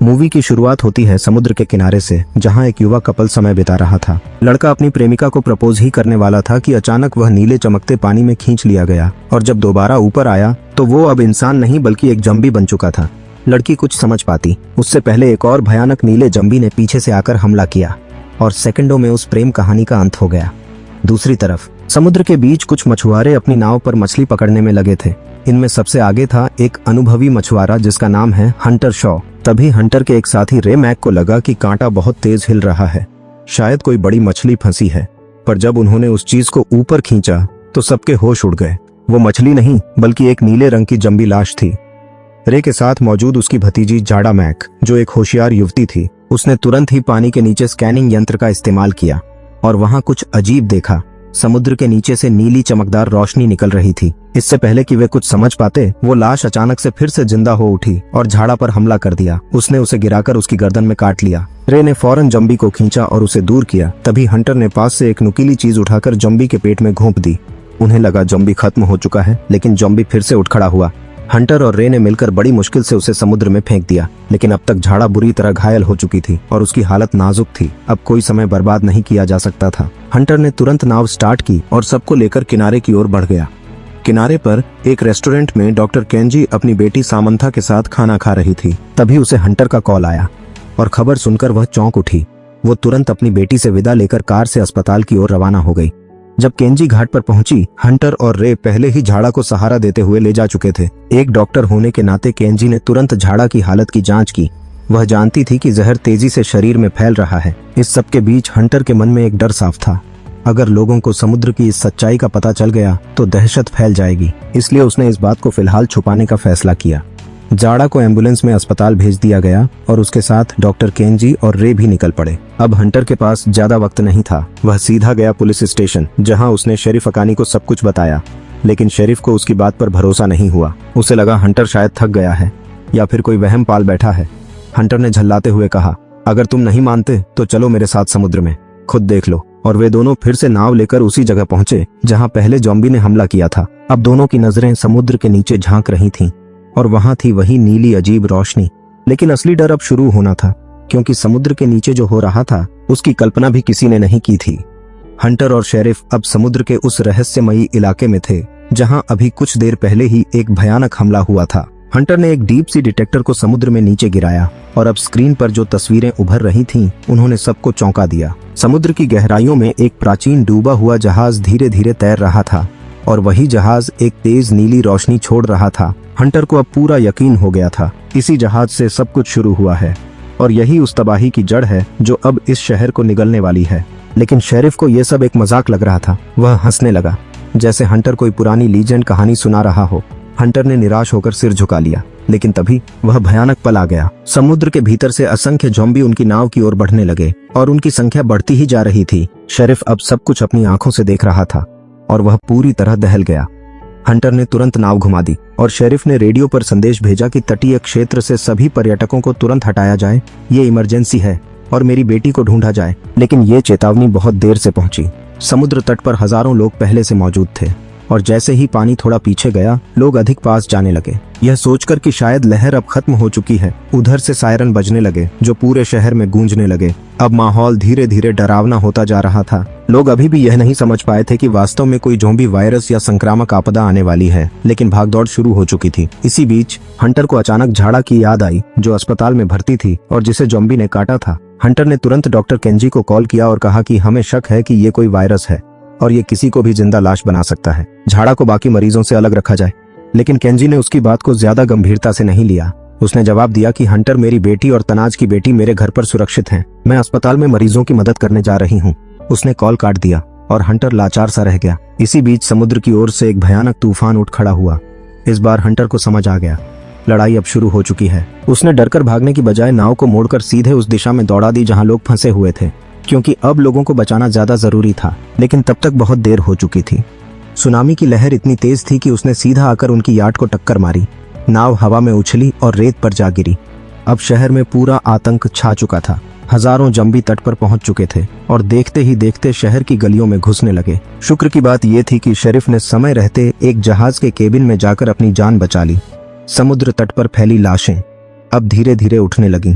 Movie की शुरुआत होती है समुद्र के किनारे से, जहां एक युवा कपल समय बिता रहा था। लड़का अपनी प्रेमिका को प्रपोज ही करने वाला था कि अचानक वह नीले चमकते पानी में खींच लिया गया, और जब दोबारा ऊपर आया तो वो अब इंसान नहीं बल्कि एक जंबी बन चुका था। लड़की कुछ समझ पाती उससे पहले एक और भयानक नीले जंबी ने पीछे से आकर हमला किया और सेकंडों में उस प्रेम कहानी का अंत हो गया। दूसरी तरफ समुद्र के बीच कुछ मछुआरे अपनी नाव पर मछली पकड़ने में लगे थे। इनमें सबसे आगे था एक अनुभवी मछुआरा जिसका नाम है हंटर शॉ। तभी हंटर के एक साथी रे मैक को लगा कि कांटा बहुत तेज हिल रहा है, शायद कोई बड़ी मछली फंसी है। पर जब उन्होंने उस चीज को ऊपर खींचा तो सबके होश उड़ गए। वो मछली नहीं बल्कि एक नीले रंग की जंबी लाश थी। रे के साथ मौजूद उसकी भतीजी जाडा मैक, जो एक होशियार युवती थी, उसने तुरंत ही पानी के नीचे स्कैनिंग यंत्र का इस्तेमाल किया और वहां कुछ अजीब देखा। समुद्र के नीचे से नीली चमकदार रोशनी निकल रही थी। इससे पहले कि वे कुछ समझ पाते, वो लाश अचानक से फिर से जिंदा हो उठी और झाड़ा पर हमला कर दिया। उसने उसे गिराकर उसकी गर्दन में काट लिया। रे ने फौरन जंबी को खींचा और उसे दूर किया। तभी हंटर ने पास से एक नुकीली चीज उठाकर जंबी के पेट में घोंप दी। उन्हें लगा जंबी खत्म हो चुका है, लेकिन जंबी फिर से उठ खड़ा हुआ। हंटर और रे ने मिलकर बड़ी मुश्किल से उसे समुद्र में फेंक दिया, लेकिन अब तक झाड़ा बुरी तरह घायल हो चुकी थी और उसकी हालत नाजुक थी। अब कोई समय बर्बाद नहीं किया जा सकता था। हंटर ने तुरंत नाव स्टार्ट की और सबको लेकर किनारे की ओर बढ़ गया। किनारे पर एक रेस्टोरेंट में डॉक्टर केंजी अपनी बेटी सामंथा के साथ खाना खा रही थी। तभी उसे हंटर का कॉल आया और खबर सुनकर वह चौंक उठी। वो तुरंत अपनी बेटी से विदा लेकर कार से अस्पताल की ओर रवाना हो गई। जब केंजी घाट पर पहुंची, हंटर और रे पहले ही झाड़ा को सहारा देते हुए ले जा चुके थे। एक डॉक्टर होने के नाते केंजी ने तुरंत झाड़ा की हालत की जांच की। वह जानती थी कि जहर तेजी से शरीर में फैल रहा है। इस सब के बीच हंटर के मन में एक डर साफ था। अगर लोगों को समुद्र की इस सच्चाई का पता चल गया तो दहशत फैल जाएगी, इसलिए उसने इस बात को फिलहाल छुपाने का फैसला किया। जाड़ा को एम्बुलेंस में अस्पताल भेज दिया गया और उसके साथ डॉक्टर केंजी और रे भी निकल पड़े। अब हंटर के पास ज्यादा वक्त नहीं था। वह सीधा गया पुलिस स्टेशन, जहां उसने शेरिफ अकानी को सब कुछ बताया। लेकिन शेरिफ को उसकी बात पर भरोसा नहीं हुआ। उसे लगा हंटर शायद थक गया है या फिर कोई वहम पाल बैठा है। हंटर ने झल्लाते हुए कहा, अगर तुम नहीं मानते तो चलो मेरे साथ समुद्र में, खुद देख लो। और वे दोनों फिर से नाव लेकर उसी जगह पहुंचे जहां पहले जॉम्बी ने हमला किया था। अब दोनों की नजरें समुद्र के नीचे झांक रही थीं और वहां थी वही नीली अजीब रोशनी। लेकिन असली डर अब शुरू होना था, क्योंकि समुद्र के नीचे जो हो रहा था उसकी कल्पना भी किसी ने नहीं की थी। हंटर और शेरिफ अब समुद्र के उस रहस्यमयी इलाके में थे जहां अभी कुछ देर पहले ही एक भयानक हमला हुआ था। हंटर ने एक डीप सी डिटेक्टर को समुद्र में नीचे गिराया और अब स्क्रीन पर जो तस्वीरें उभर रही थीं, उन्होंने सबको चौंका दिया। समुद्र की गहराइयों में एक प्राचीन डूबा हुआ जहाज धीरे धीरे तैर रहा था और वही जहाज एक तेज नीली रोशनी छोड़ रहा था। हंटर को अब पूरा यकीन हो गया था, इसी जहाज से सब कुछ शुरू हुआ है और यही उस तबाही की जड़ है जो अब इस शहर को निगलने वाली है। लेकिन शेरिफ को यह सब एक मजाक लग रहा था। वह हंसने लगा, जैसे हंटर कोई पुरानी लीजेंड कहानी सुना रहा हो। हंटर ने निराश होकर सिर झुका लिया, लेकिन तभी वह भयानक पल आ गया। समुद्र के भीतर से असंख्य ज़ॉम्बी उनकी नाव की ओर बढ़ने लगे और उनकी संख्या बढ़ती ही जा रही थी। शेरिफ अब सब कुछ अपनी आंखों से देख रहा था और वह पूरी तरह दहल गया। हंटर ने तुरंत नाव घुमा दी और शेरिफ ने रेडियो पर संदेश भेजा कि तटीय क्षेत्र से सभी पर्यटकों को तुरंत हटाया जाए, ये इमरजेंसी है और मेरी बेटी को ढूंढा जाए। लेकिन ये चेतावनी बहुत देर से पहुंची। समुद्र तट पर हजारों लोग पहले से मौजूद थे और जैसे ही पानी थोड़ा पीछे गया, लोग अधिक पास जाने लगे। यह सोचकर कि शायद लहर अब खत्म हो चुकी है, उधर से सायरन बजने लगे जो पूरे शहर में गूंजने लगे। अब माहौल धीरे धीरे डरावना होता जा रहा था। लोग अभी भी यह नहीं समझ पाए थे कि वास्तव में कोई ज़ॉम्बी वायरस या संक्रामक आपदा आने वाली है, लेकिन भागदौड़ शुरू हो चुकी थी। इसी बीच हंटर को अचानक झाड़ा की याद आई, जो अस्पताल में भर्ती थी और जिसे ज़ॉम्बी ने काटा था। हंटर ने तुरंत डॉक्टर केंजी को कॉल किया और कहा कि हमें शक है कि ये कोई वायरस है और ये किसी को भी जिंदा लाश बना सकता है। झाड़ा को बाकी मरीजों से अलग रखा जाए। लेकिन केंजी ने उसकी बात को ज्यादा गंभीरता से नहीं लिया। उसने जवाब दिया कि हंटर, मेरी बेटी और तनाज की बेटी मेरे घर पर सुरक्षित हैं। मैं अस्पताल में मरीजों की मदद करने जा रही हूँ। उसने कॉल काट दिया और हंटर लाचार सा रह गया। इसी बीच समुद्र की ओर से एक भयानक तूफान उठ खड़ा हुआ। इस बार हंटर को समझ आ गया, लड़ाई अब शुरू हो चुकी है। उसने डरकर भागने की बजाय नाव को मोड़कर सीधे उस दिशा में दौड़ा दी जहाँ लोग फंसे हुए थे, क्योंकि अब लोगों को बचाना ज्यादा जरूरी था। लेकिन तब तक बहुत देर हो चुकी थी। सुनामी की लहर इतनी तेज थी कि उसने सीधा आकर उनकी याट को टक्कर मारी। नाव हवा में उछली और रेत पर जा गिरी। अब शहर में पूरा आतंक छा चुका था। हजारों ज़ॉम्बी तट पर पहुंच चुके थे और देखते ही देखते शहर की गलियों में घुसने लगे। शुक्र की बात यह थी कि शेरिफ ने समय रहते एक जहाज के केबिन में जाकर अपनी जान बचा ली। समुद्र तट पर फैली लाशें अब धीरे धीरे उठने लगीं।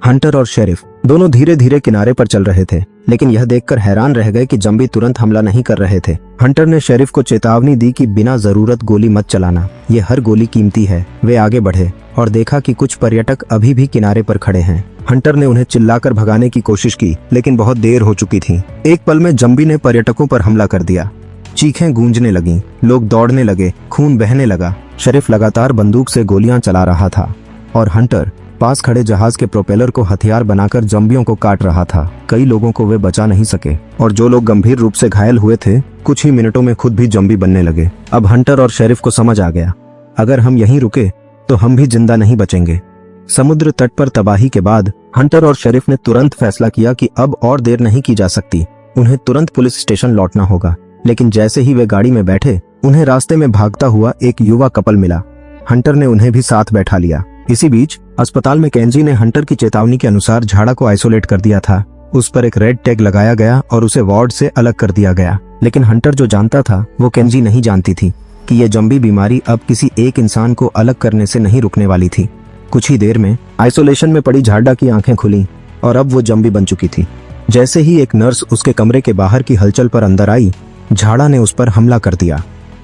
हंटर और शेरिफ दोनों धीरे धीरे किनारे पर चल रहे थे, लेकिन यह देखकर हैरान रह गए कि जम्बी तुरंत हमला नहीं कर रहे थे। हंटर ने शेरिफ को चेतावनी दी कि बिना जरूरत गोली मत चलाना, ये हर गोली कीमती है। वे आगे बढ़े और देखा कि कुछ पर्यटक अभी भी किनारे पर खड़े हैं। हंटर ने उन्हें चिल्लाकर भगाने की कोशिश की, लेकिन बहुत देर हो चुकी थी। एक पल में जम्बी ने पर्यटकों पर हमला कर दिया। चीखें गूंजने लगीं, लोग दौड़ने लगे, खून बहने लगा। शेरिफ लगातार बंदूक से गोलियां चला रहा था और हंटर पास खड़े जहाज के प्रोपेलर को हथियार बनाकर जम्बियों को काट रहा था। कई लोगों को वे बचा नहीं सके और जो लोग गंभीर रूप से घायल हुए थे कुछ ही मिनटों में खुद भी जम्बी बनने लगे। अब हंटर और शेरिफ को समझ आ गया, अगर हम यहीं रुके तो हम भी जिंदा नहीं बचेंगे। समुद्र तट पर तबाही के बाद हंटर और शेरिफ ने तुरंत फैसला किया कि अब और देर नहीं की जा सकती, उन्हें तुरंत पुलिस स्टेशन लौटना होगा। लेकिन जैसे ही वे गाड़ी में बैठे, उन्हें रास्ते में भागता हुआ एक युवा कपल मिला। हंटर ने उन्हें भी साथ बैठा लिया। इसी बीच अस्पताल में केंजी ने हंटर की चेतावनी के अनुसार झाड़ा को आइसोलेट कर दिया था। उस पर एक रेड टैग लगाया गया और उसे वार्ड से अलग कर दिया गया। लेकिन हंटर जो जानता था वो केंजी नहीं जानती थी कि यह जम्बी बीमारी अब किसी एक इंसान को अलग करने से नहीं रुकने वाली थी। कुछ ही देर में आइसोलेशन में पड़ी झाड़ा की आंखें खुली और अब वो जम्बी बन चुकी थी। जैसे ही एक नर्स उसके कमरे के बाहर की हलचल पर अंदर आई, झाड़ा ने उस पर हमला कर दिया।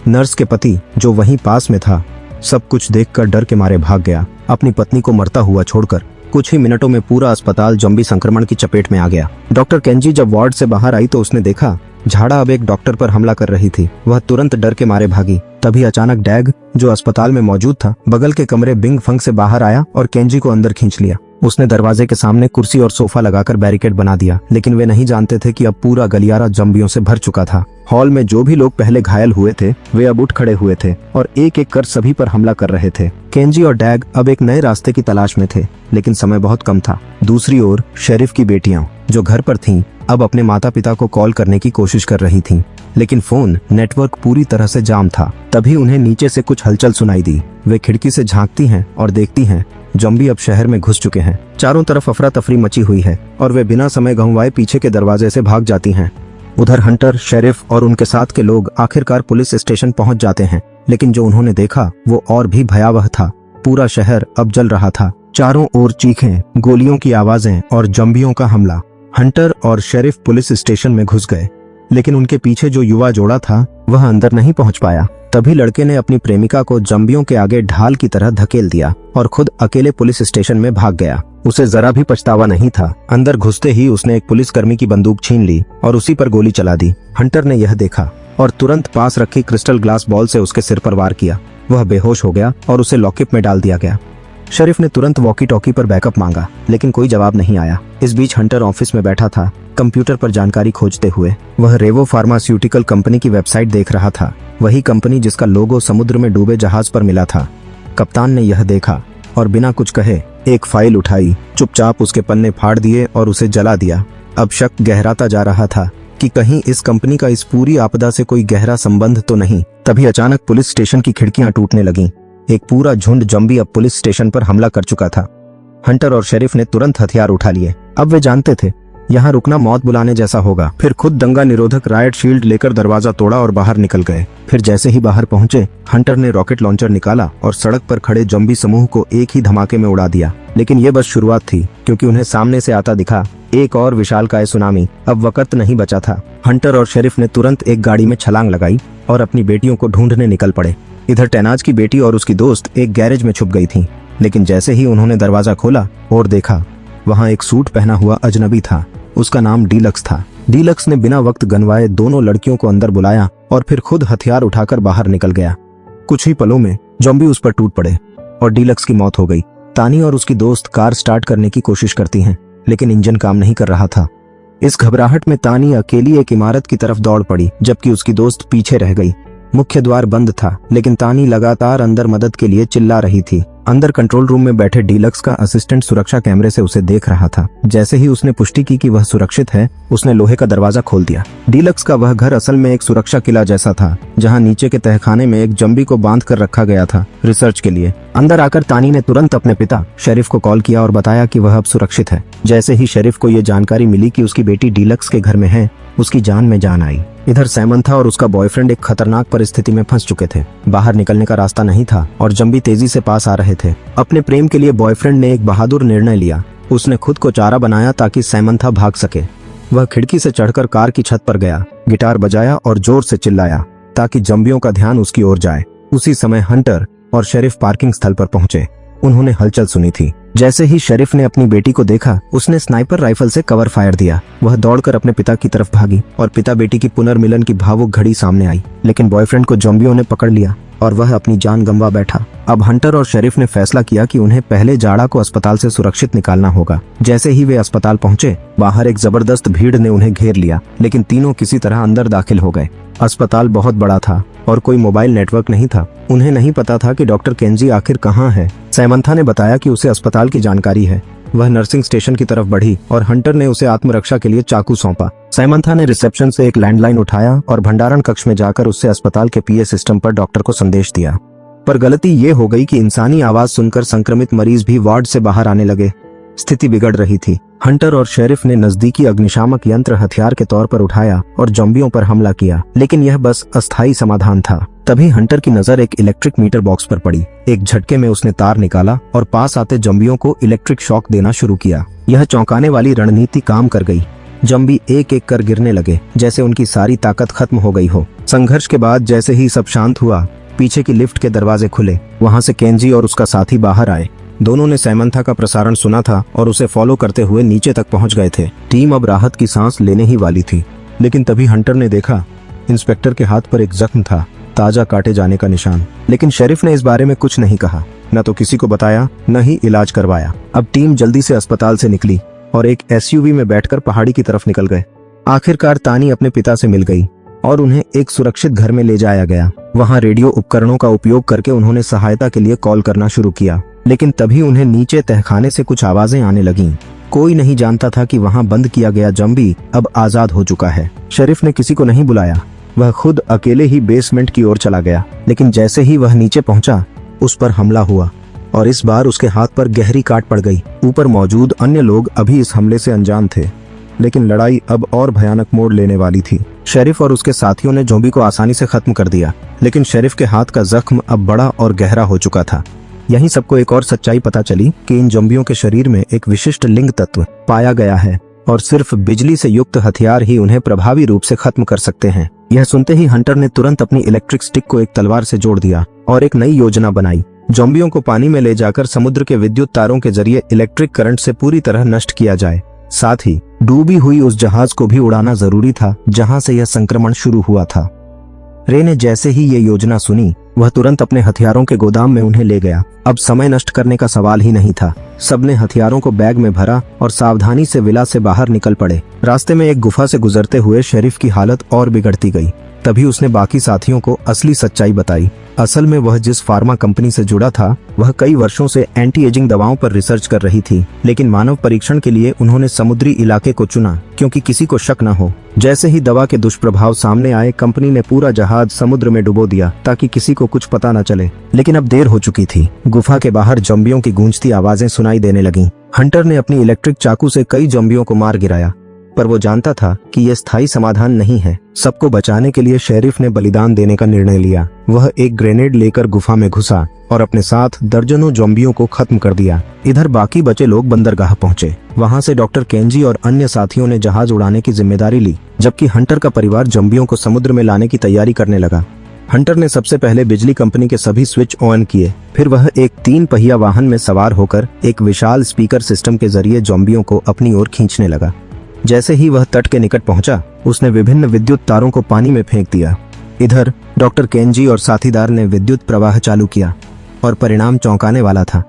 नर्स के पति जो वहीं पास में था, सब कुछ देखकर डर के मारे भाग गया, अपनी पत्नी को मरता हुआ छोड़कर। कुछ ही मिनटों में पूरा अस्पताल जम्बी संक्रमण की चपेट में आ गया। डॉक्टर केंजी जब वार्ड से बाहर आई तो उसने देखा झाड़ा अब एक डॉक्टर पर हमला कर रही थी। वह तुरंत डर के मारे भागी। तभी अचानक डैग जो अस्पताल में मौजूद था बगल के कमरे बिंग फंग से बाहर आया और केंजी को अंदर खींच लिया। उसने दरवाजे के सामने कुर्सी और सोफा लगाकर बैरिकेड बना दिया, लेकिन वे नहीं जानते थे कि अब पूरा गलियारा जम्बियों से भर चुका था। हॉल में जो भी लोग पहले घायल हुए थे वे अब उठ खड़े हुए थे और एक एक कर सभी पर हमला कर रहे थे। केंजी और डैग अब एक नए रास्ते की तलाश में थे, लेकिन समय बहुत कम था। दूसरी ओर शेरिफ की बेटियां जो घर पर थीं अब अपने माता पिता को कॉल करने की कोशिश कर रही थीं, लेकिन फोन नेटवर्क पूरी तरह से जाम था। तभी उन्हें नीचे से कुछ हलचल सुनाई दी। वे खिड़की से झांकती हैं और देखती हैं जम्बी अब शहर में घुस चुके हैं। चारों तरफ अफरा तफरी मची हुई है और वे बिना समय गंवाए पीछे के दरवाजे से भाग जाती हैं। उधर हंटर, शेरिफ और उनके साथ के लोग आखिरकार पुलिस स्टेशन पहुंच जाते हैं, लेकिन जो उन्होंने देखा वो और भी भयावह था। पूरा शहर अब जल रहा था। चारों ओर चीखें, गोलियों की आवाजें और जम्बियों का हमला। हंटर और शेरिफ पुलिस स्टेशन में घुस गए, लेकिन उनके पीछे जो युवा जोड़ा था वह अंदर नहीं पहुंच पाया। तभी लड़के ने अपनी प्रेमिका को जम्बियों के आगे ढाल की तरह धकेल दिया और खुद अकेले पुलिस स्टेशन में भाग गया। उसे जरा भी पछतावा नहीं था। अंदर घुसते ही उसने एक पुलिसकर्मी की बंदूक छीन ली और उसी पर गोली चला दी। हंटर ने यह देखा और तुरंत पास रखी क्रिस्टल ग्लास बॉल से उसके सिर पर वार किया। वह बेहोश हो गया और उसे लॉकअप में डाल दिया गया। शेरिफ ने तुरंत वॉकी टॉकी पर बैकअप मांगा, लेकिन कोई जवाब नहीं आया। इस बीच हंटर ऑफिस में बैठा था, कंप्यूटर पर जानकारी खोजते हुए। वह रेवो फार्मास्यूटिकल कंपनी की वेबसाइट देख रहा था, वही कंपनी जिसका लोगो समुद्र में डूबे जहाज पर मिला था। कप्तान ने यह देखा और बिना कुछ कहे एक फाइल उठाई, चुपचाप उसके पन्ने फाड़ दिए और उसे जला दिया। अब शक गहराता जा रहा था कि कहीं इस कंपनी का इस पूरी आपदा से कोई गहरा संबंध तो नहीं। तभी अचानक पुलिस स्टेशन की खिड़कियां टूटने लगीं। एक पूरा झुंड जम्बी अब पुलिस स्टेशन पर हमला कर चुका था। हंटर और शेरिफ ने तुरंत हथियार उठा लिए। अब वे जानते थे यहाँ रुकना मौत बुलाने जैसा होगा। फिर खुद दंगा निरोधक रायट शील्ड लेकर दरवाजा तोड़ा और बाहर निकल गए। फिर जैसे ही बाहर पहुंचे, हंटर ने रॉकेट लॉन्चर निकाला और सड़क पर खड़े जम्बी समूह को एक ही धमाके में उड़ा दिया। लेकिन ये बस शुरुआत थी, क्योंकि उन्हें सामने से आता दिखा एक और विशालकाय सुनामी। अब वक्त नहीं बचा था। हंटर और शेरिफ ने तुरंत एक गाड़ी में छलांग लगाई और अपनी बेटियों को ढूंढने निकल पड़े। इधर टैनाज की बेटी और उसकी दोस्त एक गैरेज में छुप गई थी, लेकिन जैसे ही उन्होंने दरवाजा खोला और देखा, वहाँ एक सूट पहना हुआ अजनबी था। उसका नाम डीलक्स था। डीलक्स ने बिना वक्त गंवाए दोनों लड़कियों को अंदर बुलाया और फिर खुद हथियार उठाकर बाहर निकल गया। कुछ ही पलों में जॉम्बी उस पर टूट पड़े और डीलक्स की मौत हो गई। तानी और उसकी दोस्त कार स्टार्ट करने की कोशिश करती हैं, लेकिन इंजन काम नहीं कर रहा था। इस घबराहट में तानी अकेली एक इमारत की तरफ दौड़ पड़ी, जबकि उसकी दोस्त पीछे रह गई। मुख्य द्वार बंद था, लेकिन तानी लगातार अंदर मदद के लिए चिल्ला रही थी। अंदर कंट्रोल रूम में बैठे डीलक्स का असिस्टेंट सुरक्षा कैमरे से उसे देख रहा था। जैसे ही उसने पुष्टि की कि वह सुरक्षित है, उसने लोहे का दरवाजा खोल दिया। डीलक्स का वह घर असल में एक सुरक्षा किला जैसा था, जहां नीचे के तहखाने में एक जम्बी को बांध कर रखा गया था रिसर्च के लिए। अंदर आकर तानी ने तुरंत अपने पिता शेरिफ को कॉल किया और बताया कि वह अब सुरक्षित है। जैसे ही शेरिफ को यह जानकारी मिली कि उसकी बेटी डीलक्स के घर में है, उसकी जान में जान आई। इधर सैमंथा और उसका बॉयफ्रेंड एक खतरनाक परिस्थिति में फंस चुके थे। बाहर निकलने का रास्ता नहीं था और जम्बी तेजी से पास आ रहे थे। अपने प्रेम के लिए बॉयफ्रेंड ने एक बहादुर निर्णय लिया। उसने खुद को चारा बनाया ताकि सैमंथा भाग सके। वह खिड़की से चढ़कर कार की छत पर गया, गिटार बजाया और जोर से चिल्लाया ताकि जंबियों का ध्यान उसकी ओर जाए। उसी समय हंटर और शेरिफ पार्किंग स्थल पर पहुंचे। उन्होंने हलचल सुनी थी। जैसे ही शेरिफ ने अपनी बेटी को देखा, उसने स्नाइपर राइफल से कवर फायर दिया। वह दौड़कर अपने पिता की तरफ भागी और पिता बेटी की पुनर्मिलन की भावुक घड़ी सामने आई। लेकिन बॉयफ्रेंड को ज़ॉम्बियों ने पकड़ लिया और वह अपनी जान गंवा बैठा। अब हंटर और शेरिफ ने फैसला किया कि उन्हें पहले जाड़ा को अस्पताल से सुरक्षित निकालना होगा। जैसे ही वे अस्पताल पहुंचे, बाहर एक जबरदस्त भीड़ ने उन्हें घेर लिया, लेकिन तीनों किसी तरह अंदर दाखिल हो गए। अस्पताल बहुत बड़ा था और कोई मोबाइल नेटवर्क नहीं था। उन्हें नहीं पता था कि डॉक्टर केंजी आखिर कहाँ है। सैमंथा ने बताया कि उसे अस्पताल की जानकारी है। वह नर्सिंग स्टेशन की तरफ बढ़ी और हंटर ने उसे आत्मरक्षा के लिए चाकू सौंपा। सैमंथा ने रिसेप्शन से एक लैंडलाइन उठाया और भंडारण कक्ष में जाकर उससे अस्पताल के पीए सिस्टम पर डॉक्टर को संदेश दिया। पर गलती ये हो गई कि इंसानी आवाज सुनकर संक्रमित मरीज भी वार्ड से बाहर आने लगे। स्थिति बिगड़ रही थी। हंटर और शेरिफ ने नजदीकी अग्निशामक यंत्र हथियार के तौर पर उठाया और ज़ॉम्बियों पर हमला किया, लेकिन यह बस अस्थायी समाधान था। तभी हंटर की नजर एक इलेक्ट्रिक मीटर बॉक्स पर पड़ी। एक झटके में उसने तार निकाला और पास आते ज़ॉम्बियों को इलेक्ट्रिक शॉक देना शुरू किया। यह चौंकाने वाली रणनीति काम कर गई। ज़ॉम्बी एक एक कर गिरने लगे, जैसे उनकी सारी ताकत खत्म हो गई हो। संघर्ष के बाद जैसे ही सब शांत हुआ, पीछे की लिफ्ट के दरवाजे खुले। वहां से केंजी और उसका साथी बाहर आए। दोनों ने सैमंथा का प्रसारण सुना था और उसे फॉलो करते हुए नीचे तक पहुंच गए थे। टीम अब राहत की सांस लेने ही वाली थी, लेकिन तभी हंटर ने देखा इंस्पेक्टर के हाथ पर एक जख्म था, ताजा काटे जाने का निशान। लेकिन शेरिफ ने इस बारे में कुछ नहीं कहा, न तो किसी को बताया, न ही इलाज करवाया। अब टीम जल्दी से अस्पताल से निकली और एक एसयूवी में बैठकर पहाड़ी की तरफ निकल गए। आखिरकार तानी अपने पिता से मिल गई और उन्हें एक सुरक्षित घर में ले जाया गया। वहां रेडियो उपकरणों का उपयोग करके उन्होंने सहायता के लिए कॉल करना शुरू किया, लेकिन तभी उन्हें नीचे तहखाने से कुछ आवाजें आने लगीं। कोई नहीं जानता था कि वहां बंद किया गया ज़ॉम्बी अब आजाद हो चुका है। शेरिफ ने किसी को नहीं बुलाया, वह खुद अकेले ही बेसमेंट की ओर चला गया। लेकिन जैसे ही वह नीचे पहुंचा, उस पर हमला हुआ और इस बार उसके हाथ पर गहरी काट पड़ गई। ऊपर मौजूद अन्य लोग अभी इस हमले से अनजान थे, लेकिन लड़ाई अब और भयानक मोड़ लेने वाली थी। शेरिफ और उसके साथियों ने ज़ॉम्बी को आसानी से खत्म कर दिया, लेकिन शेरिफ के हाथ का जख्म अब बड़ा और गहरा हो चुका था। यहीं सबको एक और सच्चाई पता चली कि इन ज़ॉम्बियों के शरीर में एक विशिष्ट लिंग तत्व पाया गया है और सिर्फ बिजली से युक्त हथियार ही उन्हें प्रभावी रूप से खत्म कर सकते हैं। यह सुनते ही हंटर ने तुरंत अपनी इलेक्ट्रिक स्टिक को एक तलवार से जोड़ दिया और एक नई योजना बनाई। ज़ॉम्बियों को पानी में ले जाकर समुद्र के विद्युत तारों के जरिए इलेक्ट्रिक करंट से पूरी तरह नष्ट किया जाए। साथ ही डूबी हुई उस जहाज को भी उड़ाना जरूरी था जहां से यह संक्रमण शुरू हुआ था। रे ने जैसे ही ये योजना सुनी, वह तुरंत अपने हथियारों के गोदाम में उन्हें ले गया। अब समय नष्ट करने का सवाल ही नहीं था। सबने हथियारों को बैग में भरा और सावधानी से विला से बाहर निकल पड़े। रास्ते में एक गुफा से गुजरते हुए शेरिफ की हालत और बिगड़ती गई। तभी उसने बाकी साथियों को असली सच्चाई बताई। असल में वह जिस फार्मा कंपनी से जुड़ा था, वह कई वर्षों से एंटी एजिंग दवाओं पर रिसर्च कर रही थी, लेकिन मानव परीक्षण के लिए उन्होंने समुद्री इलाके को चुना क्योंकि किसी को शक न हो। जैसे ही दवा के दुष्प्रभाव सामने आए, कंपनी ने पूरा जहाज समुद्र में डुबो दिया ताकि किसी को कुछ पता न चले। लेकिन अब देर हो चुकी थी। गुफा के बाहर ज़ॉम्बियों की गूंजती आवाजें सुनाई देने लगीं। हंटर ने अपनी इलेक्ट्रिक चाकू से कई ज़ॉम्बियों को मार गिराया, पर वो जानता था कि यह स्थायी समाधान नहीं है। सबको बचाने के लिए शेरिफ ने बलिदान देने का निर्णय लिया। वह एक ग्रेनेड लेकर गुफा में घुसा और अपने साथ दर्जनों ज़ॉम्बियों को खत्म कर दिया। इधर बाकी बचे लोग बंदरगाह पहुंचे। वहां से डॉक्टर केंजी और अन्य साथियों ने जहाज उड़ाने की जिम्मेदारी ली, जबकि हंटर का परिवार ज़ॉम्बियों को समुद्र में लाने की तैयारी करने लगा। हंटर ने सबसे पहले बिजली कंपनी के सभी स्विच ऑन किए। फिर वह एक 3 पहिया वाहन में सवार होकर एक विशाल स्पीकर सिस्टम के जरिए ज़ॉम्बियों को अपनी ओर खींचने लगा। जैसे ही वह तट के निकट पहुंचा, उसने विभिन्न विद्युत तारों को पानी में फेंक दिया। इधर डॉक्टर केंजी और साथीदार ने विद्युत प्रवाह चालू किया और परिणाम चौंकाने वाला था।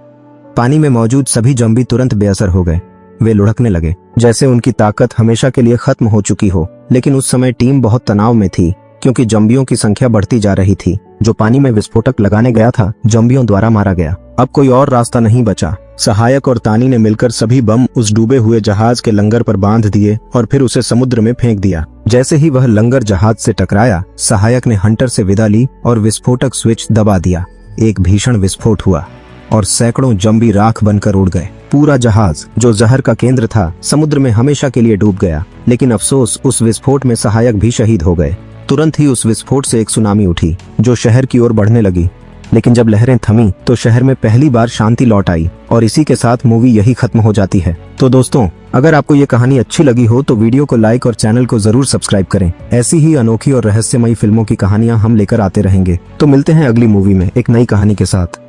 पानी में मौजूद सभी ज़ॉम्बी तुरंत बेअसर हो गए। वे लुढ़कने लगे, जैसे उनकी ताकत हमेशा के लिए खत्म हो चुकी हो। लेकिन उस समय टीम बहुत तनाव में थी, क्योंकि ज़ॉम्बियों की संख्या बढ़ती जा रही थी। जो पानी में विस्फोटक लगाने गया था, ज़ॉम्बियों द्वारा मारा गया। अब कोई और रास्ता नहीं बचा। सहायक और तानी ने मिलकर सभी बम उस डूबे हुए जहाज के लंगर पर बांध दिए और फिर उसे समुद्र में फेंक दिया। जैसे ही वह लंगर जहाज से टकराया, सहायक ने हंटर से विदा ली और विस्फोटक स्विच दबा दिया। एक भीषण विस्फोट हुआ और सैकड़ों ज़ॉम्बी राख बनकर उड़ गए। पूरा जहाज, जो जहर का केंद्र था, समुद्र में हमेशा के लिए डूब गया। लेकिन अफसोस, उस विस्फोट में सहायक भी शहीद हो गए। तुरंत ही उस विस्फोट से एक सुनामी उठी जो शहर की ओर बढ़ने लगी। लेकिन जब लहरें थमी तो शहर में पहली बार शांति लौट आई और इसी के साथ मूवी यही खत्म हो जाती है। तो दोस्तों, अगर आपको ये कहानी अच्छी लगी हो तो वीडियो को लाइक और चैनल को जरूर सब्सक्राइब करें। ऐसी ही अनोखी और रहस्यमयी फिल्मों की कहानियां हम लेकर आते रहेंगे। तो मिलते हैं अगली मूवी में एक नई कहानी के साथ।